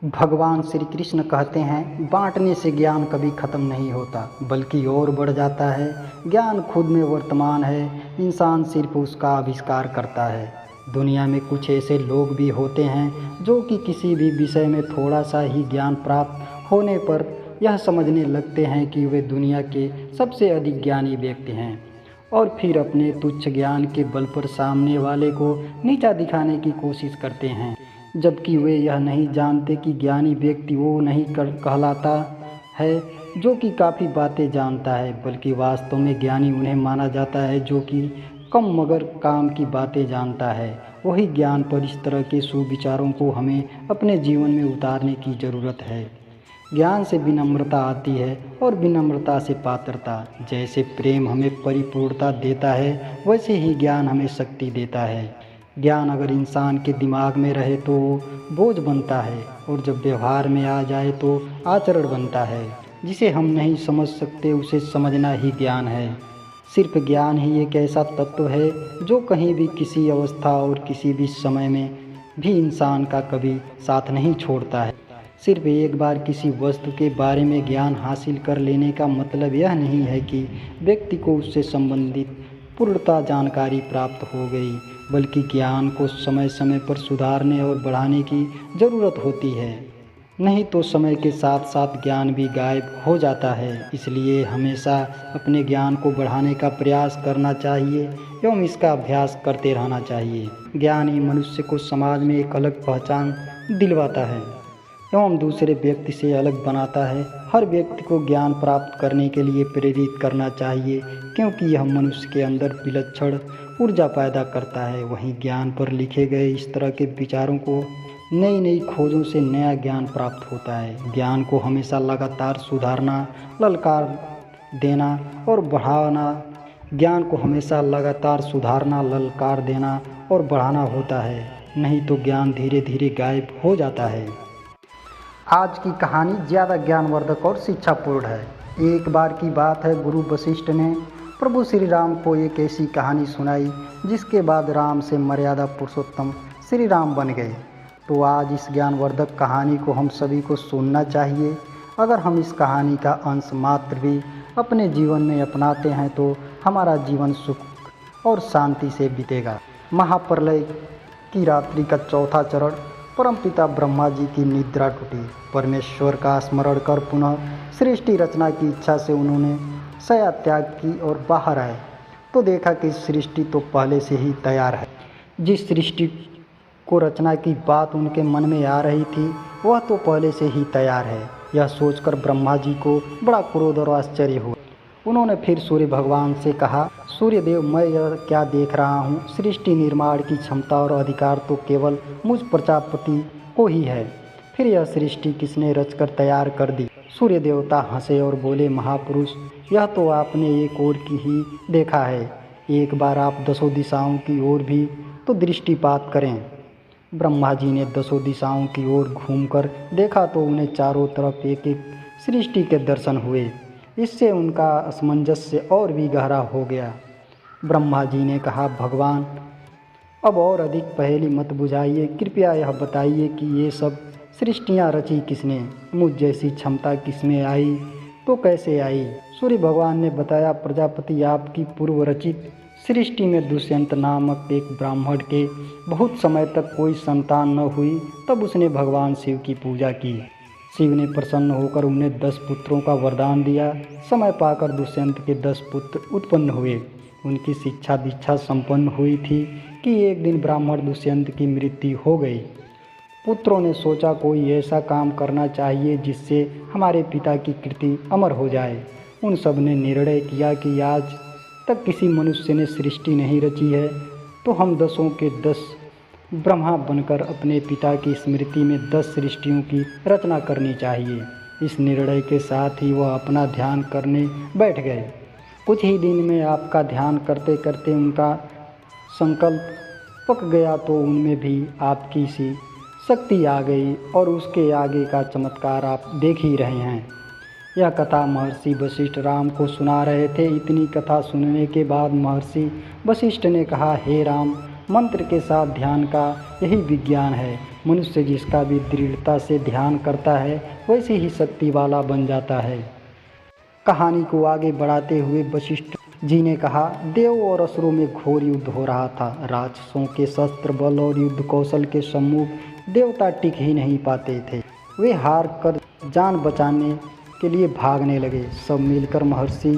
भगवान श्री कृष्ण कहते हैं, बांटने से ज्ञान कभी खत्म नहीं होता बल्कि और बढ़ जाता है। ज्ञान खुद में वर्तमान है, इंसान सिर्फ उसका आविष्कार करता है। दुनिया में कुछ ऐसे लोग भी होते हैं जो कि किसी भी विषय में थोड़ा सा ही ज्ञान प्राप्त होने पर यह समझने लगते हैं कि वे दुनिया के सबसे अधिक ज्ञानी व्यक्ति हैं और फिर अपने तुच्छ ज्ञान के बल पर सामने वाले को नीचा दिखाने की कोशिश करते हैं, जबकि वे यह नहीं जानते कि ज्ञानी व्यक्ति वो नहीं कहलाता है जो कि काफ़ी बातें जानता है, बल्कि वास्तव में ज्ञानी उन्हें माना जाता है जो कि कम मगर काम की बातें जानता है। वही ज्ञान पर इस तरह के सुविचारों को हमें अपने जीवन में उतारने की ज़रूरत है। ज्ञान से विनम्रता आती है और विनम्रता से पात्रता। जैसे प्रेम हमें परिपूर्णता देता है, वैसे ही ज्ञान हमें शक्ति देता है। ज्ञान अगर इंसान के दिमाग में रहे तो बोझ बनता है और जब व्यवहार में आ जाए तो आचरण बनता है। जिसे हम नहीं समझ सकते उसे समझना ही ज्ञान है। सिर्फ ज्ञान ही एक ऐसा तत्व है जो कहीं भी किसी अवस्था और किसी भी समय में भी इंसान का कभी साथ नहीं छोड़ता है। सिर्फ एक बार किसी वस्तु के बारे में ज्ञान हासिल कर लेने का मतलब यह नहीं है कि व्यक्ति को उससे संबंधित पूर्णतः जानकारी प्राप्त हो गई, बल्कि ज्ञान को समय समय पर सुधारने और बढ़ाने की ज़रूरत होती है। नहीं तो समय के साथ साथ ज्ञान भी गायब हो जाता है। इसलिए हमेशा अपने ज्ञान को बढ़ाने का प्रयास करना चाहिए एवं इसका अभ्यास करते रहना चाहिए। ज्ञान ही मनुष्य को समाज में एक अलग पहचान दिलवाता है एवं दूसरे व्यक्ति से अलग बनाता है। हर व्यक्ति को ज्ञान प्राप्त करने के लिए प्रेरित करना चाहिए, क्योंकि यह मनुष्य के अंदर विलक्षण ऊर्जा पैदा करता है। वहीं ज्ञान पर लिखे गए इस तरह के विचारों को नई नई खोजों से नया ज्ञान प्राप्त होता है। ज्ञान को हमेशा लगातार सुधारना, ललकार देना और बढ़ाना ज्ञान को हमेशा लगातार सुधारना, ललकार देना और बढ़ाना होता है। नहीं तो ज्ञान धीरे धीरे गायब हो जाता है। आज की कहानी ज़्यादा ज्ञानवर्धक और शिक्षापूर्ण है। एक बार की बात है, गुरु वशिष्ठ ने प्रभु श्री राम को एक ऐसी कहानी सुनाई जिसके बाद राम से मर्यादा पुरुषोत्तम श्री राम बन गए। तो आज इस ज्ञानवर्धक कहानी को हम सभी को सुनना चाहिए। अगर हम इस कहानी का अंश मात्र भी अपने जीवन में अपनाते हैं तो हमारा जीवन सुख और शांति से बीतेगा। महाप्रलय की रात्रि का चौथा चरण। परमपिता ब्रह्मा जी की निद्रा टूटी। परमेश्वर का स्मरण कर पुनः सृष्टि रचना की इच्छा से उन्होंने शया त्याग की और बाहर आए तो देखा कि सृष्टि तो पहले से ही तैयार है। जिस सृष्टि को रचना की बात उनके मन में आ रही थी वह तो पहले से ही तैयार है। यह सोचकर ब्रह्मा जी को बड़ा क्रोध और आश्चर्य हुआ। उन्होंने फिर सूर्य भगवान से कहा, सूर्यदेव, मैं यह क्या देख रहा हूँ? सृष्टि निर्माण की क्षमता और अधिकार तो केवल मुझ प्रजापति को ही है। फिर यह सृष्टि किसने रचकर तैयार कर दी? सूर्य देवता हंसे और बोले, महापुरुष, यह तो आपने एक ओर की ही देखा है। एक बार आप 10 दिशाओं की ओर भी तो दृष्टिपात करें। ब्रह्मा जी ने 10 दिशाओं की ओर घूमकर देखा तो उन्हें चारों तरफ एक एक सृष्टि के दर्शन हुए। इससे उनका असमंजस्य और भी गहरा हो गया। ब्रह्मा जी ने कहा, भगवान, अब और अधिक पहेली मत बुझाइए। कृपया यह बताइए कि ये सब सृष्टियाँ रची किसने? मुझ जैसी क्षमता किसमें आई तो कैसे आई? सूर्य भगवान ने बताया, प्रजापति, आपकी पूर्व रचित सृष्टि में दुष्यंत नामक एक ब्राह्मण के बहुत समय तक कोई संतान न हुई। तब उसने भगवान शिव की पूजा की। शिव ने प्रसन्न होकर उन्हें 10 पुत्रों का वरदान दिया। समय पाकर दुष्यंत के 10 पुत्र उत्पन्न हुए। उनकी शिक्षा दीक्षा संपन्न हुई थी कि एक दिन ब्राह्मण दुष्यंत की मृत्यु हो गई। पुत्रों ने सोचा, कोई ऐसा काम करना चाहिए जिससे हमारे पिता की कीर्ति अमर हो जाए। उन सब ने निर्णय किया कि आज तक किसी मनुष्य ने सृष्टि नहीं रची है तो हम 10 के 10 ब्रह्मा बनकर अपने पिता की स्मृति में 10 सृष्टियों की रचना करनी चाहिए। इस निर्णय के साथ ही वह अपना ध्यान करने बैठ गए। कुछ ही दिन में आपका ध्यान करते करते उनका संकल्प पक गया तो उनमें भी आपकी सी शक्ति आ गई और उसके आगे का चमत्कार आप देख ही रहे हैं। यह कथा महर्षि वशिष्ठ राम को सुना रहे थे। इतनी कथा सुनने के बाद महर्षि वशिष्ठ ने कहा, हे राम, मंत्र के साथ ध्यान का यही विज्ञान है। मनुष्य जिसका भी दृढ़ता से ध्यान करता है वैसे ही शक्ति वाला बन जाता है। कहानी को आगे बढ़ाते हुए वशिष्ठ जी ने कहा, देव और असुरों में घोर युद्ध हो रहा था। राक्षसों के शस्त्र बल और युद्ध कौशल के सम्मुख देवता टिक ही नहीं पाते थे। वे हार कर जान बचाने के लिए भागने लगे। सब मिलकर महर्षि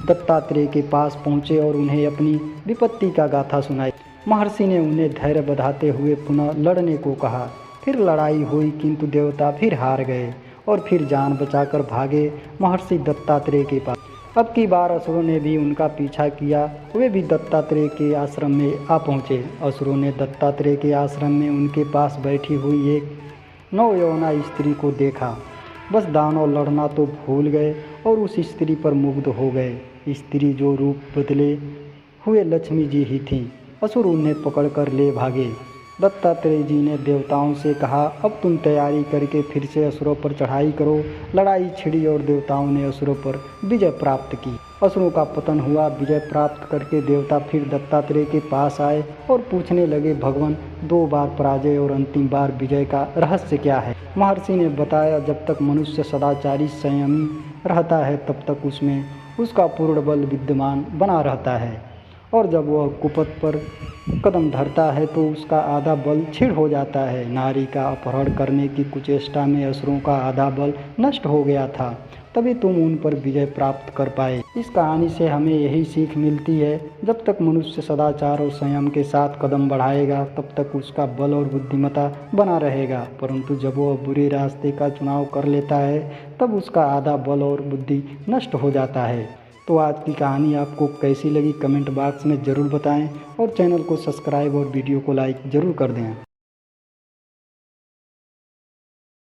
दत्तात्रेय के पास पहुँचे और उन्हें अपनी विपत्ति का गाथा सुनाई। महर्षि ने उन्हें धैर्य बधाते हुए पुनः लड़ने को कहा। फिर लड़ाई हुई, किंतु देवता फिर हार गए और फिर जान बचाकर भागे महर्षि दत्तात्रेय के पास। अब की बार असुरों ने भी उनका पीछा किया। वे भी दत्तात्रेय के आश्रम में आ पहुँचे। असुरों ने दत्तात्रेय के आश्रम में उनके पास बैठी हुई एक नवयौवना स्त्री को देखा। बस दानव लड़ना तो भूल गए और उस स्त्री पर मुग्ध हो गए। स्त्री जो रूप बदले हुए लक्ष्मी जी ही थीं। असुर उन्हें पकड़कर ले भागे। दत्तात्रेय जी ने देवताओं से कहा, अब तुम तैयारी करके फिर से असुरों पर चढ़ाई करो। लड़ाई छिड़ी और देवताओं ने असुरों पर विजय प्राप्त की। असुरों का पतन हुआ। विजय प्राप्त करके देवता फिर दत्तात्रेय के पास आए और पूछने लगे, भगवान, 2 बार पराजय और अंतिम बार विजय का रहस्य क्या है? महर्षि ने बताया, जब तक मनुष्य सदाचारी संयमी रहता है तब तक उसमें उसका पूर्ण बल विद्यमान बना रहता है, और जब वह कुपथ पर कदम धरता है तो उसका आधा बल क्षीण हो जाता है। नारी का अपहरण करने की कुचेष्टा में असुरों का आधा बल नष्ट हो गया था, तभी तुम उन पर विजय प्राप्त कर पाए। इस कहानी से हमें यही सीख मिलती है, जब तक मनुष्य सदाचार और संयम के साथ कदम बढ़ाएगा तब तक उसका बल और बुद्धिमत्ता बना रहेगा, परंतु जब वह बुरे रास्ते का चुनाव कर लेता है तब उसका आधा बल और बुद्धि नष्ट हो जाता है। तो आज की कहानी आपको कैसी लगी कमेंट बॉक्स में ज़रूर बताएं और चैनल को सब्सक्राइब और वीडियो को लाइक ज़रूर कर दें।